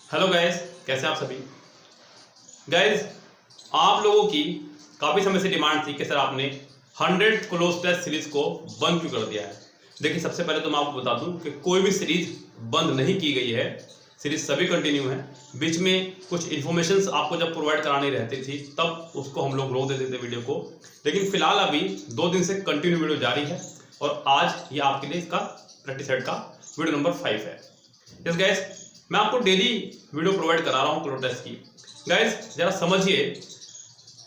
Hello guys, कैसे आप सभी गाइस। आप लोगों की काफ़ी समय से डिमांड थी कि सर आपने 100 क्लोज टेस्ट सीरीज को बंद क्यों कर दिया है। देखिए, सबसे पहले तो मैं आपको बता दूं कि कोई भी सीरीज बंद नहीं की गई है, सीरीज सभी कंटिन्यू है। बीच में कुछ इन्फॉर्मेशन आपको जब प्रोवाइड करानी रहती थी तब उसको हम लोग रोक देते थे वीडियो को, लेकिन फिलहाल अभी 2 दिन से कंटिन्यू वीडियो जारी है और आज ये आपके लिए इसका प्रैक्टिस सेट का वीडियो नंबर 5 है। यस गाइस, मैं आपको डेली वीडियो प्रोवाइड करा रहा हूँ क्लोज टेस्ट की। गाइस जरा समझिए,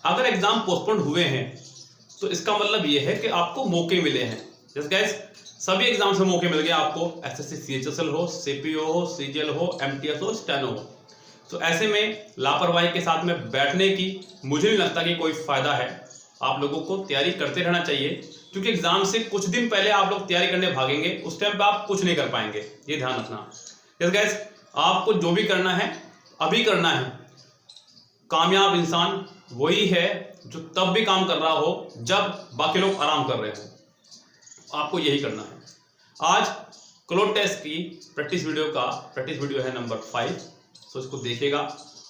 अगर एग्जाम पोस्टपोन हुए हैं तो इसका मतलब ये है कि आपको मौके मिले हैं। जैसे गाइस, सभी एग्जाम से मौके मिल गए आपको, एसएससी सीएचएसएल हो, सीपीओ हो, सीजीएल हो, एमटीएस हो, स्टेनो हो। तो ऐसे में लापरवाही के साथ में बैठने की मुझे नहीं लगता कि कोई फायदा है। आप लोगों को तैयारी करते रहना चाहिए, क्योंकि एग्जाम से कुछ दिन पहले आप लोग तैयारी करने भागेंगे, उस टाइम पे आप कुछ नहीं कर पाएंगे, ये ध्यान रखना। यस गाइस, आपको जो भी करना है अभी करना है। कामयाब इंसान वही है जो तब भी काम कर रहा हो जब बाकी लोग आराम कर रहे हो। आपको यही करना है। आज क्लोज टेस्ट की प्रैक्टिस वीडियो है नंबर 5। तो इसको देखेगा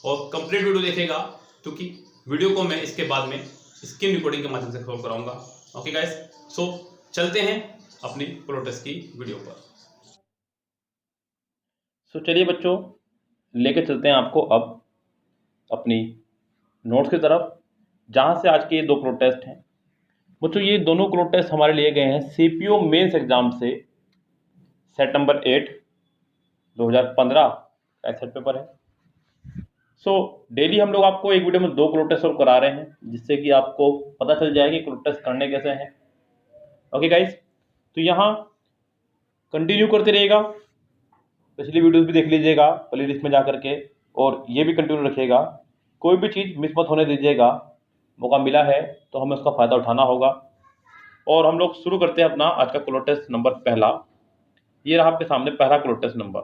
और कंप्लीट वीडियो देखेगा, क्योंकि वीडियो को मैं इसके बाद में स्क्रीन रिकॉर्डिंग के माध्यम से सॉल्व कराऊंगा। ओके गाइस, सो चलते हैं अपनी क्लोज टेस्ट की वीडियो पर। चलिए बच्चों, लेके चलते हैं आपको अब अपनी नोट्स की तरफ, जहाँ से आज के ये 2 क्लोज टेस्ट हैं। बच्चों, ये दोनों क्लोज टेस्ट हमारे लिए गए हैं सीपीओ मेंस एग्जाम से, सेट नंबर 8 2015 का सेट पेपर है। डेली हम लोग आपको एक वीडियो में 2 क्लोज टेस्ट सॉल्व करा रहे हैं, जिससे कि आपको पता चल जाए कि क्लोज टेस्ट करने कैसे हैं। ओके गाइस, तो यहाँ कंटिन्यू करते रहिएगा, पिछली वीडियोस भी देख लीजिएगा प्ले लिस्ट में जा करके, और ये भी कंटिन्यू रखिएगा। कोई भी चीज़ मिस मत होने दीजिएगा। मौका मिला है तो हमें उसका फ़ायदा उठाना होगा। और हम लोग शुरू करते हैं अपना आज का क्लोज टेस्ट नंबर पहला। ये रहा आपके सामने पहला cloze test number.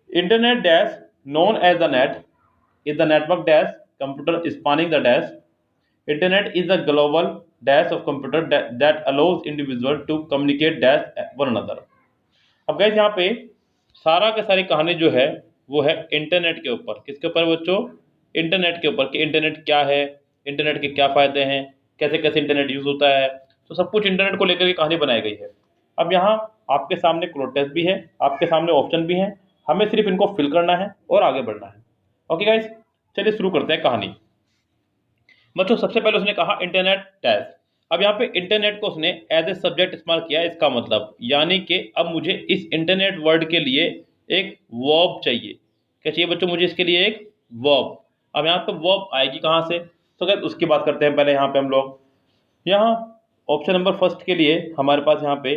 Internet dash known as the net is the network dash computer spanning the dash. Internet is the global dash of computer that allows individual to communicate dash one another. अब guys, यहाँ पे सारा के सारी कहानी जो है वो है इंटरनेट के ऊपर। किसके ऊपर बच्चों? इंटरनेट के ऊपर, कि इंटरनेट क्या है, इंटरनेट के क्या फ़ायदे हैं, कैसे कैसे इंटरनेट यूज़ होता है। तो सब कुछ इंटरनेट को लेकर के कहानी बनाई गई है। अब यहाँ आपके सामने क्लोज टेस्ट भी है, आपके सामने ऑप्शन भी हैं, हमें सिर्फ इनको फिल करना है और आगे बढ़ना है। ओके गाइस, चलिए शुरू करते हैं कहानी। बच्चों, सबसे पहले उसने कहा इंटरनेट डैश। अब यहाँ पे इंटरनेट को उसने एज ए सब्जेक्ट इस्तेमाल किया। इसका मतलब यानी कि अब मुझे इस इंटरनेट वर्ड के लिए एक वर्ब चाहिए। क्या चाहिए बच्चों? मुझे इसके लिए एक वर्ब। अब यहाँ पे वर्ब आएगी कहाँ से? तो क्या उसकी बात करते हैं पहले। यहाँ पे हम लोग यहाँ ऑप्शन नंबर फर्स्ट के लिए हमारे पास यहाँ पे,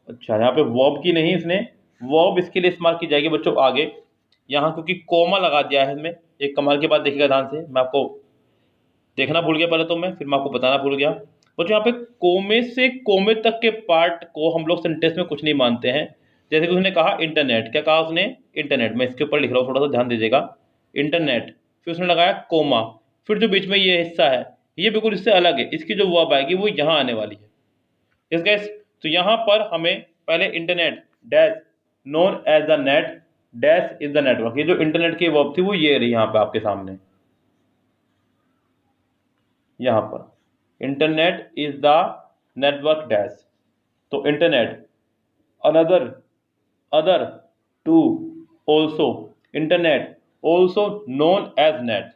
अच्छा यहाँ पे वर्ब की नहीं, इसने वर्ब इसके लिए इस्तेमाल की जाएगी बच्चों आगे। यहाँ क्योंकि कोमा लगा दिया है इसमें। एक कमाल की बात देखिएगा ध्यान से, मैं आपको देखना भूल गया पहले तो मैं, फिर मैं आपको बताना भूल गया। बच्चों, यहाँ पे कोमे से कोमे तक के पार्ट को हम लोग सेंटेंस में कुछ नहीं मानते हैं। जैसे कि उसने कहा इंटरनेट, क्या कहा उसने? इंटरनेट। मैं इसके ऊपर लिख रहा हूँ, थोड़ा सा ध्यान दीजिएगा। इंटरनेट, फिर उसने लगाया कोमा, फिर जो बीच में ये हिस्सा है ये बिल्कुल इससे अलग है। इसकी जो वर्ब आएगी वो यहाँ आने वाली है। इस गैस, तो यहाँ पर हमें पहले internet dash known as the net dash is the network, ये जो इंटरनेट की वर्ब थी वो ये रही यहाँ पे आपके सामने। यहाँ पर internet is the network dash, तो internet another other to also, internet also known as net.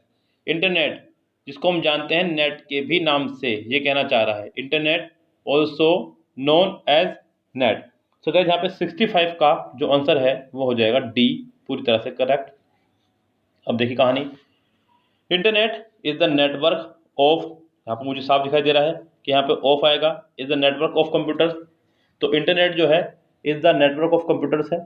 Internet जिसको हम जानते हैं नेट के भी नाम से, ये कहना चाह रहा है internet also known as net. So guys, यहाँ पे 65 का जो आंसर है वो हो जाएगा डी, पूरी तरह से करेक्ट। अब देखिए कहानी, internet is the network of, यहाँ पे मुझे साफ दिखाई दे रहा है कि यहाँ पे ऑफ आएगा, is the network of computers. तो इंटरनेट जो है is the network of computers है,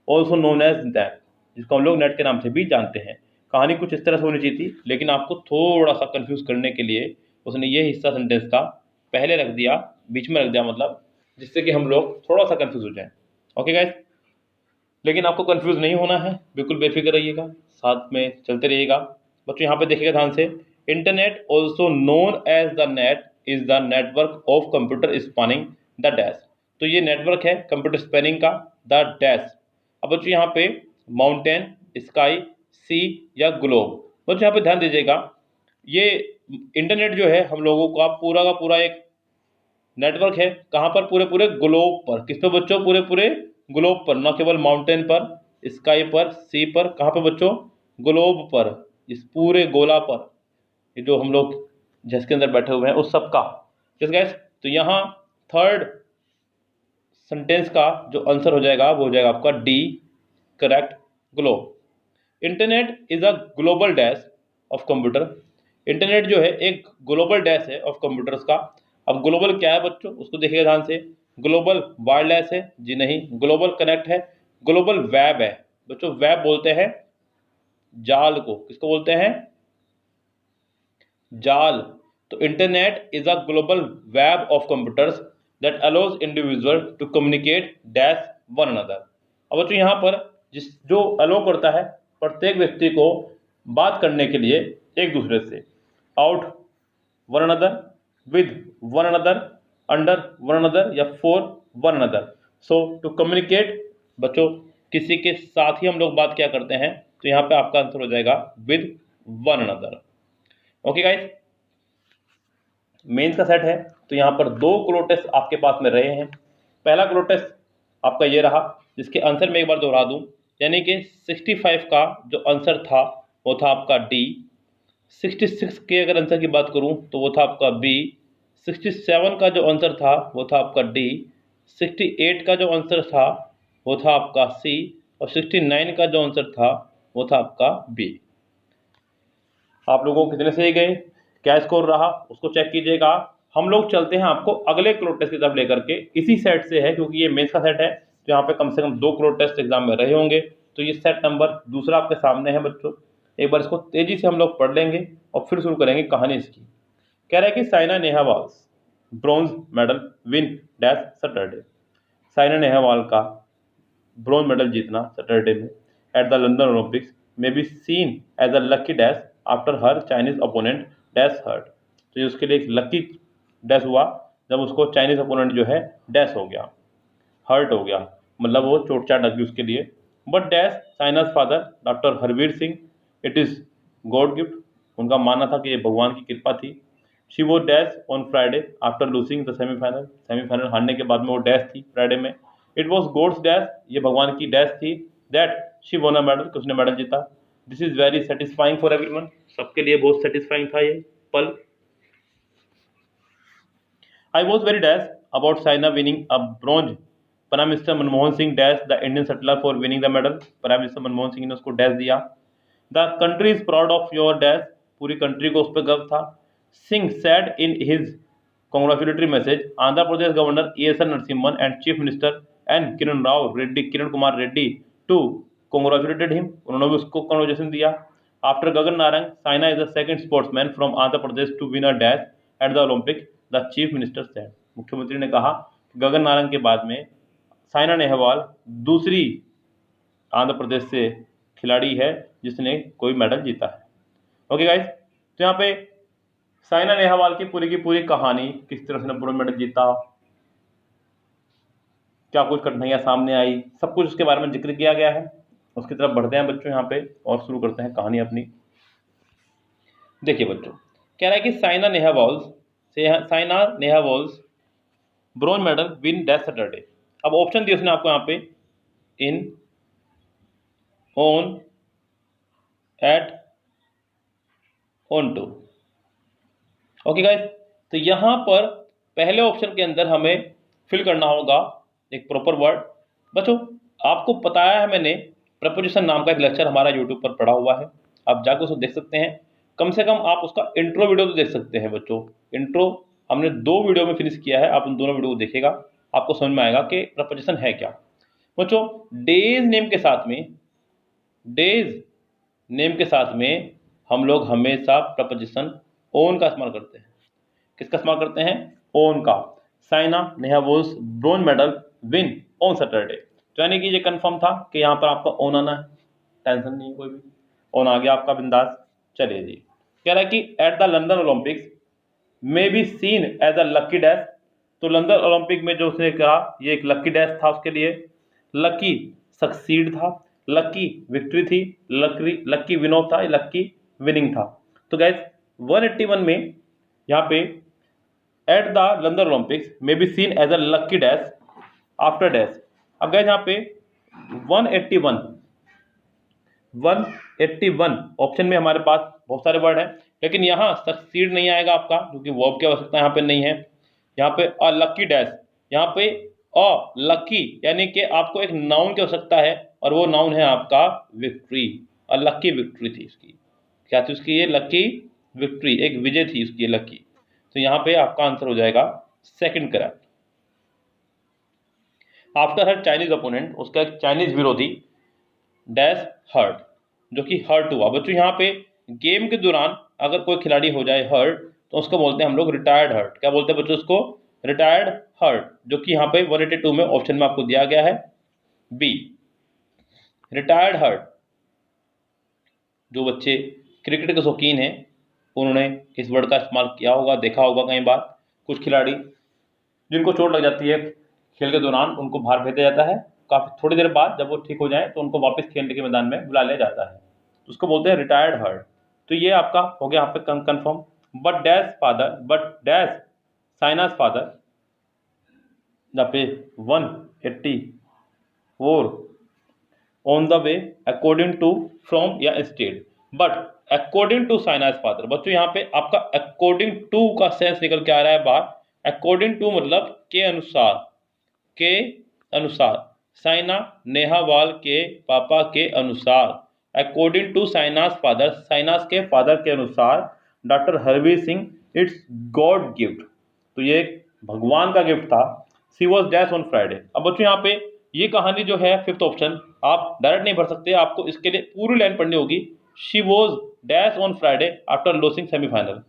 ऑल्सो नोन एज दैट, जिसको हम लोग नेट के नाम से भी जानते हैं। कहानी कुछ इस तरह से होनी चाहिए थी, लेकिन आपको थोड़ा सा कंफ्यूज करने के लिए उसने ये हिस्सा सेंटेंस का पहले रख दिया, बीच में रख दिया, मतलब जिससे कि हम लोग थोड़ा सा कंफ्यूज हो जाए। ओके गाइस, लेकिन आपको कंफ्यूज नहीं होना है, बिल्कुल बेफिक्र रहिएगा, साथ में चलते रहिएगा। बच्चों यहाँ पे देखिएगा ध्यान से, internet also known as the net is the network of computer spanning the dash. तो ये नेटवर्क है कंप्यूटर स्पैनिंग का, द डैश, अब बच्चों यहाँ पे माउंटेन, स्काई, सी या ग्लोब। बच्चों यहाँ पे ध्यान दीजिएगा, ये इंटरनेट जो है हम लोगों का पूरा एक नेटवर्क है, कहाँ पर? पूरे पूरे ग्लोब पर। किस पे बच्चों? पूरे पूरे ग्लोब पर, न केवल माउंटेन पर, स्काई पर, सी पर, कहाँ पे बच्चों? ग्लोब पर, इस पूरे गोला पर, ये जो हम लोग जिसके अंदर बैठे हुए हैं उस सब का। यस गाइस, तो यहाँ थर्ड सेंटेंस का जो आंसर हो जाएगा वो हो जाएगा आपका D, correct, globe. Internet is a global dash of computer. Internet जो है एक ग्लोबल डैश है ऑफ कंप्यूटर्स का। अब ग्लोबल क्या है बच्चों, उसको देखिएगा ध्यान से। ग्लोबल वायरलेस है? जी नहीं। ग्लोबल कनेक्ट है? ग्लोबल वेब है बच्चों। वेब बोलते हैं जाल को। किसको बोलते हैं? जाल। तो internet is a global web of computers that allows individual to communicate dash one another. अब बच्चों यहाँ पर जो अलो करता है प्रत्येक व्यक्ति को बात करने के लिए एक दूसरे से, out one another, with one another, under one another या for one another. So to communicate बच्चों किसी के साथ ही हम लोग बात क्या करते हैं, तो यहाँ पे आपका आंसर हो जाएगा with one another. Okay guys, mains का सेट है तो यहाँ पर दो क्लो टेस्ट आपके पास में रहे हैं। पहला क्लो टेस्ट आपका ये रहा, जिसके आंसर में एक बार दोहरा दूं, यानी कि 65 का जो आंसर था वो था आपका डी। 66 के अगर आंसर की बात करूं तो वो था आपका बी। 67 का जो आंसर था वो था आपका डी। 68 का जो आंसर था वो था आपका सी। और 69 का जो आंसर था वो था आपका बी। आप लोगों को कितने सही गए, क्या स्कोर रहा, उसको चेक कीजिएगा। हम लोग चलते हैं आपको अगले क्लो टेस्ट की तरफ लेकर के। इसी सेट से है, क्योंकि ये मेंस का सेट है तो यहाँ पे कम से कम 2 क्लो टेस्ट एग्जाम में रहे होंगे। तो ये सेट नंबर दूसरा आपके सामने है बच्चों। एक बार इसको तेजी से हम लोग पढ़ लेंगे और फिर शुरू करेंगे कहानी इसकी। कह रहा है कि Saina Nehwal bronze medal win dash Saturday. Saina Nehwal का ब्रॉन्ज मेडल जीतना सैटरडे में एट द लंदन ओलंपिक्स में be seen as a lucky dash after her Chinese opponent dash hurt. तो ये उसके लिए एक लकी डैश हुआ जब उसको चाइनीज अपोनेंट जो है डैश हो गया, हर्ट हो गया, मतलब वो चोट चाट लग गई उसके लिए। But dash Saina's father doctor Harvir Singh, it is God gift. उनका मानना था कि ये भगवान की कृपा थी। शी वो dash on Friday after losing the semifinal. Semifinal हारने के बाद में वो डैश थी फ्राइडे में। इट वॉज गॉड्स डैश, ये भगवान की डैश थी। दैट शी वोन अ मेडल, कि उसने मेडल जीता। This is very satisfying for everyone, सबके लिए बहुत सेटिस्फाइंग था ये पल। I was very dashed about Saina winning a bronze. Prime Minister Manmohan Singh dash the Indian shuttler for winning the medal. Prime minister Manmohan Singh ने उसको डैश दिया। The country is proud of your dash, पूरी कंट्री को उस पर गर्व था। Singh said in his congratulatory message Andhra Pradesh governor ESR Narasimhan and chief minister N Kiran Kumar Reddy to congratulated him, उन्होंने भी उसको कॉन्ग्रेचुलेशन दिया। After Gagan Narang, Saina is the second sportsman from Andhra Pradesh to win a dash at the Olympic, the chief minister said. मुख्यमंत्री ने कहा गगन नारंग के बाद में साइना नेहवाल दूसरी आंध्र प्रदेश से खिलाड़ी है जिसने कोई मेडल जीता है। ओके गाइस, तो यहाँ पे साइना नेहवाल की पूरी कहानी, किस तरह से ब्रोंज मेडल जीता, क्या कुछ कठिनाइयाँ सामने आई, सब कुछ उसके बारे में जिक्र किया गया है। उसकी तरफ बढ़ते हैं बच्चों यहाँ पे और शुरू करते हैं कहानी अपनी। देखिए बच्चों, कह रहा है कि Saina Nehwal's bronze medal win dash Saturday. अब ऑप्शन दिए उसने आपको यहाँ पे, in, on, at, on to. Okay guys, तो यहाँ पर पहले ऑप्शन के अंदर हमें फिल करना होगा एक प्रॉपर वर्ड। बच्चों आपको बताया है मैंने, प्रपोजिशन नाम का एक लेक्चर हमारा यूट्यूब पर पड़ा हुआ है, आप जाकर उसको देख सकते हैं। कम से कम आप उसका इंट्रो वीडियो तो देख सकते हैं बच्चों। इंट्रो हमने 2 वीडियो में फिनिश किया है, आप उन दोनों वीडियो को देखिएगा, आपको समझ में आएगा कि प्रपोजिशन है क्या। बच्चों डेज नेम के साथ में हम लोग हमेशा प्रपोजिशन ओन का इस्तेमाल करते हैं। किसका इस्तेमाल करते हैं? ओन का। Saina Nehwal's bronze medal win on Saturday, तो यानी कि ये कंफर्म था कि यहाँ पर आपका ओन आना है, टेंशन नहीं कोई भी, ओन आ गया आपका बिंदास। चलिए जी, कह रहा है कि एट द लंदन ओलंपिक्स में be seen as a lucky dash. तो लंदन ओलंपिक में जो उसने कहा ये एक लकी डैश था उसके लिए। लकी सक्सीड था, लकी विक्ट्री थी, लकी विनो था, लकी विनिंग था। तो गैस 181 में यहाँ पे एट द लंदन ओलंपिक्स मे be seen as a lucky dash after dash. अब गैस यहाँ पे 181 ऑप्शन में हमारे पास बहुत सारे वर्ड हैं, लेकिन यहाँ सक्सीड नहीं आएगा आपका, क्योंकि वर्ब की आवश्यकता यहाँ पे नहीं है। यहाँ पे अ लकी डैश, यहाँ पे अ लकी यानी कि आपको एक नाउन की आवश्यकता है, और वो नाउन है आपका विक्ट्री। अ लकी विक्ट्री थी इसकी, क्या थी उसकी? ये लकी विक्ट्री, एक विजय थी उसकी ये लकी। तो यहाँ पे आपका आंसर हो जाएगा second correct. After her Chinese opponent, उसका एक चाइनीज विरोधी डैश हर्ट, जो कि हर्ट हुआ। बच्चों यहाँ पे गेम के दौरान अगर कोई खिलाड़ी हो जाए हर्ट, तो उसको बोलते हैं हम लोग रिटायर्ड हर्ट। क्या बोलते हैं बच्चों उसको? रिटायर्ड हर्ट, जो कि यहाँ पे 182 में ऑप्शन में आपको दिया गया है बी, रिटायर्ड हर्ट। जो बच्चे क्रिकेट के शौकीन हैं उन्होंने इस वर्ड का इस्तेमाल किया होगा, देखा होगा कई बार। कुछ खिलाड़ी जिनको चोट लग जाती है खेल के दौरान, उनको बाहर भेजा जाता है, काफी थोड़ी देर बाद जब वो ठीक हो जाए तो उनको वापस खेलने के मैदान में बुला लिया जाता है, उसको बोलते हैं रिटायर्ड हर्ट। तो ये आपका हो गया यहाँ पे confirm. But dash father, but dash Saina's father, यहाँ पे 184 on the way according to from या instead. But according to Saina's father, बच्चों यहाँ पे आपका अकॉर्डिंग टू का सेंस निकल के आ रहा है बाहर। अकॉर्डिंग टू मतलब के अनुसार, के अनुसार। साइना नेहावाल के पापा के अनुसार, according to Saina's father, Saina's के फादर के अनुसार, doctor Harvir Singh it's god gift, तो ये भगवान का गिफ्ट था। She was dash on Friday. अब बच्चों यहाँ पे ये कहानी जो है फिफ्थ ऑप्शन आप डायरेक्ट नहीं पढ़ सकते, आपको इसके लिए पूरी लाइन पढ़नी होगी। She was dash on Friday after losing semifinal,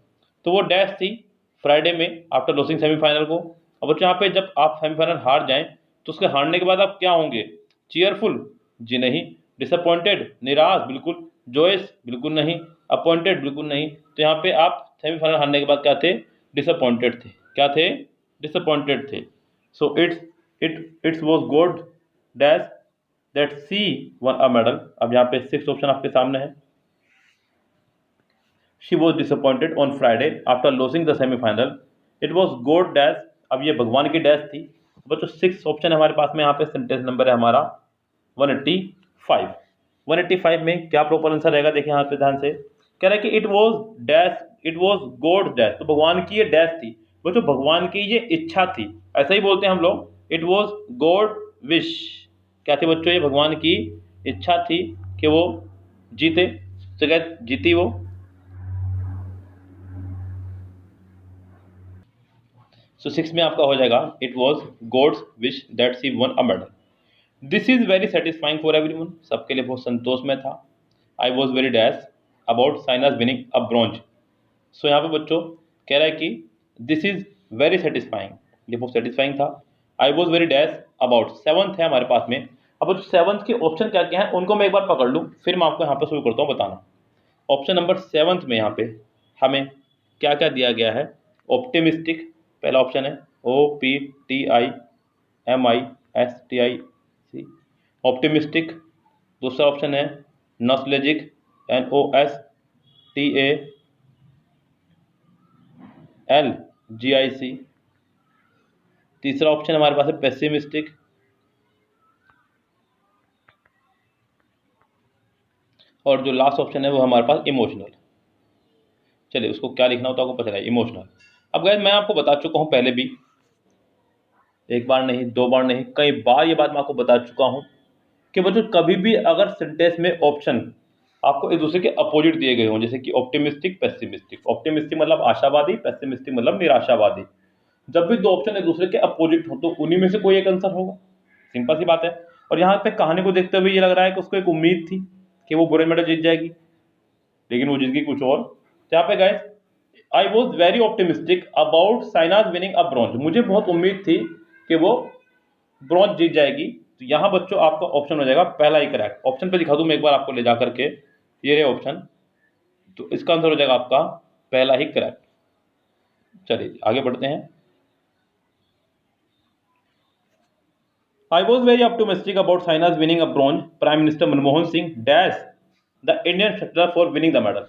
तो वो डैश थी फ्राइडे में आफ्टर लॉसिंग सेमीफाइनल को। अब बच्चों यहाँ पे जब आप सेमीफाइनल हार जाएं तो उसके हारने के बाद आप क्या होंगे? चीयरफुल? जी नहीं। डिसअपॉइंटेड? निराश? बिल्कुल। जॉयस? बिल्कुल नहीं। अपॉइंटेड? बिल्कुल नहीं। तो यहाँ पे आप सेमीफाइनल हारने के बाद क्या थे? डिसअपॉइंटेड थे। क्या थे? डिसअपॉइंटेड थे। So it's was god dash that she won a medal. अब यहाँ पे सिक्स ऑप्शन आपके सामने है। She was disappointed on Friday after losing the semifinal, it was god dash, अब ये भगवान की डैश थी। बच्चों सिक्स ऑप्शन हमारे पास में, यहाँ पे सेंटेंस नंबर है हमारा 185। 185 में क्या प्रॉपर आंसर रहेगा? देखिए यहाँ पे ध्यान से, कह रहा है कि it was dash, it was god dash, तो भगवान की ये डैश थी। बच्चों भगवान की ये इच्छा थी, ऐसा ही बोलते हैं हम लोग। इट वॉज गॉड विश, क्या थी बच्चों? ये भगवान की इच्छा थी कि वो जीते, तो क्या जीती वो। सो सिक्स में आपका हो जाएगा it was God's wish that she won a medal. This is very satisfying for everyone, सबके लिए बहुत संतोष में था। I was very dash about Saina's winning a bronze. So यहाँ पे बच्चों कह रहा है कि दिस इज वेरी सेटिस्फाइंग, ये बहुत सेटिस्फाइंग था। I was very dash about, seventh है हमारे पास में। अब सेवंथ के ऑप्शन क्या क्या है उनको मैं एक बार पकड़ लूँ, फिर मैं आपको यहाँ पे शुरू करता हूँ बताना। ऑप्शन नंबर सेवंथ में यहाँ पे हमें क्या क्या दिया गया है? ऑप्टिमिस्टिक पहला ऑप्शन है, OPTIMISTIC, ऑप्टिमिस्टिक। दूसरा ऑप्शन है नॉस्टैल्जिक, NOSTALGIC। तीसरा ऑप्शन हमारे पास है पेसिमिस्टिक। और जो लास्ट ऑप्शन है वो हमारे पास इमोशनल। चलिए उसको क्या लिखना होता है आपको पता है, इमोशनल। अब गाइस मैं आपको बता चुका हूँ पहले भी, एक बार नहीं, दो बार नहीं, कई बार ये बात मैं आपको बता चुका हूँ कि बच्चों कभी भी अगर सेंटेंस में ऑप्शन आपको एक दूसरे के अपोजिट दिए गए हों, जैसे कि ऑप्टिमिस्टिक पेसिमिस्टिक, ऑप्टिमिस्टिक मतलब आशावादी, पेसिमिस्टिक मतलब निराशावादी, जब भी दो ऑप्शन एक दूसरे के अपोजिट हो तो उन्हीं में से कोई एक आंसर होगा, सिंपल सी बात है। और यहाँ पे कहानी को देखते हुए ये लग रहा है कि उसको एक उम्मीद थी कि वो ब्रोंज मेडल जीत जाएगी, लेकिन वो जीत गई कुछ और। तो यहाँ पे guys I was very optimistic about Saina's winning a bronze, मुझे बहुत उम्मीद थी कि वो ब्रॉन्ज जीत जाएगी। तो यहाँ बच्चों आपका ऑप्शन हो जाएगा पहला ही करेक्ट। ऑप्शन पे दिखा दूं मैं एक बार आपको ले जा करके, ये रहे ऑप्शन, तो इसका आंसर हो जाएगा आपका पहला ही करेक्ट। चलिए आगे बढ़ते हैं। I was very optimistic about China's winning a bronze. Prime Minister Manmohan Singh dashed the Indian shuttle for winning the medal.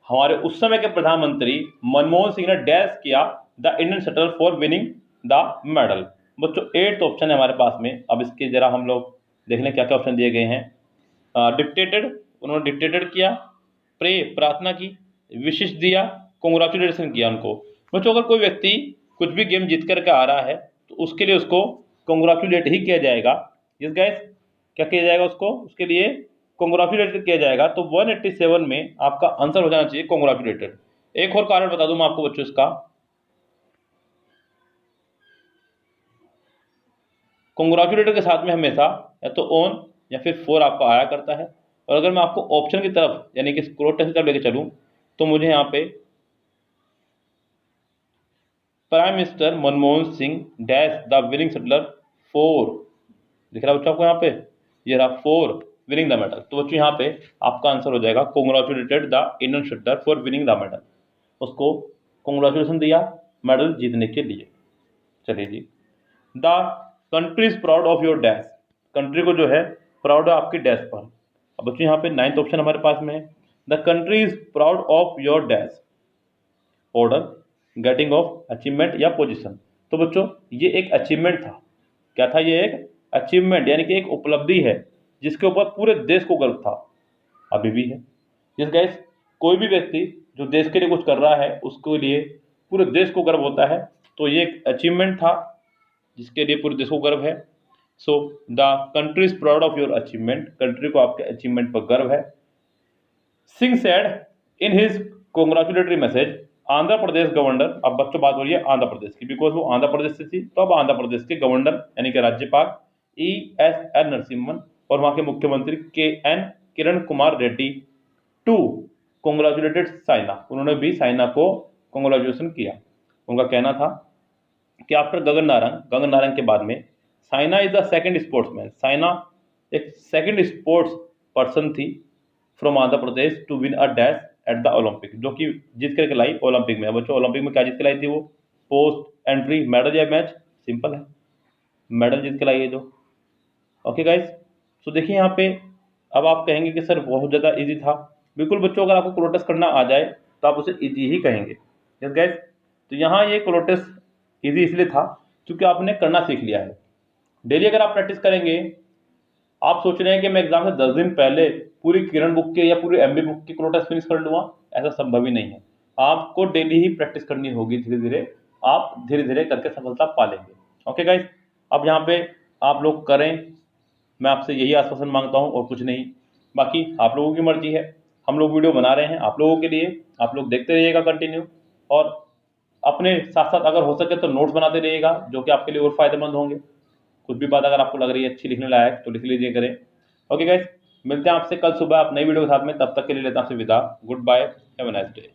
हमारे उस समय के प्रधानमंत्री मनमोहन सिंह ने डैश किया the Indian shuttle for winning the medal. बच्चों 8th ऑप्शन है हमारे पास में। अब इसके जरा हम लोग देख लें क्या क्या ऑप्शन दिए गए हैं। डिक्टेटेड, उन्होंने डिक्टेटेड किया, प्रे प्रार्थना की, विशिष दिया, कॉन्ग्रेचुलेशन किया उनको। बच्चों अगर कोई व्यक्ति कुछ भी गेम जीत करके आ रहा है तो उसके लिए उसको कॉन्ग्रेचुलेट ही किया जाएगा। यस गाइस, क्या किया जाएगा उसको, उसके लिए कॉन्ग्रेचुलेटेड किया जाएगा। तो 187 में आपका आंसर हो जाना चाहिए कॉन्ग्रेचुलेटेड। एक और कारण बता दूं मैं आपको बच्चों इसका, कॉन्ग्रेचुलेटेड के साथ में हमेशा या तो ऑन या फिर फॉर आपका आया करता है। और अगर मैं आपको ऑप्शन की तरफ यानी कि स्क्रोल टेस्ट की तरफ लेके चलूं तो मुझे यहाँ पे prime minister Manmohan Singh dash the winning shuttler for, दिख रहा है बच्चों आपको यहाँ पे, ये रहा फॉर विनिंग द मेडल। तो बच्चों यहाँ पे आपका आंसर हो जाएगा congratulated the Indian shuttler for winning the medal. उसको कॉन्ग्रेचुलेशन दिया मेडल जीतने के लिए। चलिए जी, the country is proud of your dash, country को जो है प्राउड है आपकी डैश पर। अब बच्चों यहाँ पे 9th ऑप्शन हमारे पास में है, the country is proud of your dash, order, getting off, achievement या पोजीशन। तो बच्चों ये एक अचीवमेंट था। क्या था ये, एक अचीवमेंट यानी कि एक उपलब्धि है जिसके ऊपर पूरे देश को गर्व था, अभी भी है। यस गाइस, कोई भी व्यक्ति जो देश के लिए कुछ कर रहा है उसके लिए पूरे देश को गर्व होता है। तो ये एक अचीवमेंट था जिसके लिए पूरे देश को गर्व है। So the country is proud of your achievement, country को आपके अचीवमेंट पर गर्व है। Singh said in his congratulatory message Andhra Pradesh governor, अब बच्चों बात हो रही है आंध्र प्रदेश की, बिकॉज वो आंध्र प्रदेश से थी तो अब आंध्र प्रदेश के गवर्नर यानी कि राज्यपाल ESL नरसिम्हन और वहां के मुख्यमंत्री KN Kiran Kumar Reddy to congratulated Saina, उन्होंने भी साइना को कॉन्ग्रेचुलेशन किया। उनका कहना था कि आफ्टर गगन नारंग के बाद में Saina is the second sportsman, Saina एक सेकंड स्पोर्ट्स पर्सन थी from Andhra Pradesh to win a dash at the Olympic, जो कि जीत करके लाई ओलंपिक में। बच्चों ओलंपिक में क्या जीत के लाई थी वो, पोस्ट एंट्री मेडल या मैच, सिंपल है, मेडल जीत के लाई है जो। ओके गाइस, तो देखिए यहाँ पे अब आप कहेंगे कि सर बहुत ज़्यादा इजी था। बिल्कुल बच्चों, अगर आपको क्लोटस करना आ जाए तो आप उसे इजी ही कहेंगे। यस गाइस, तो यहाँ ये क्लोटस इजी इसलिए था क्योंकि आपने करना सीख लिया है। डेली अगर आप प्रैक्टिस करेंगे, आप सोच रहे हैं कि मैं एग्जाम से 10 दिन पहले पूरी किरण बुक के या पूरी MB बुक की क्लोटस फिनिश कर लूँगा, ऐसा संभव ही नहीं है। आपको डेली ही प्रैक्टिस करनी होगी, धीरे धीरे आप धीरे धीरे करके सफलता पा लेंगे। ओके गाइस, अब यहाँ पे आप लोग करें, मैं आपसे यही आश्वासन मांगता हूँ और कुछ नहीं। बाकी आप लोगों की मर्जी है, हम लोग वीडियो बना रहे हैं आप लोगों के लिए, आप लोग देखते रहिएगा कंटिन्यू, और अपने साथ साथ अगर हो सके तो नोट्स बनाते रहिएगा जो कि आपके लिए और फायदेमंद होंगे। कुछ भी बात अगर आपको लग रही है अच्छी लिखने लायक तो लिख लीजिए करें। ओके गाइस, मिलते हैं आपसे कल सुबह आप नई वीडियो के साथ में, तब तक के लिए लेता हूं आपसे विदा। Good bye, have a nice day.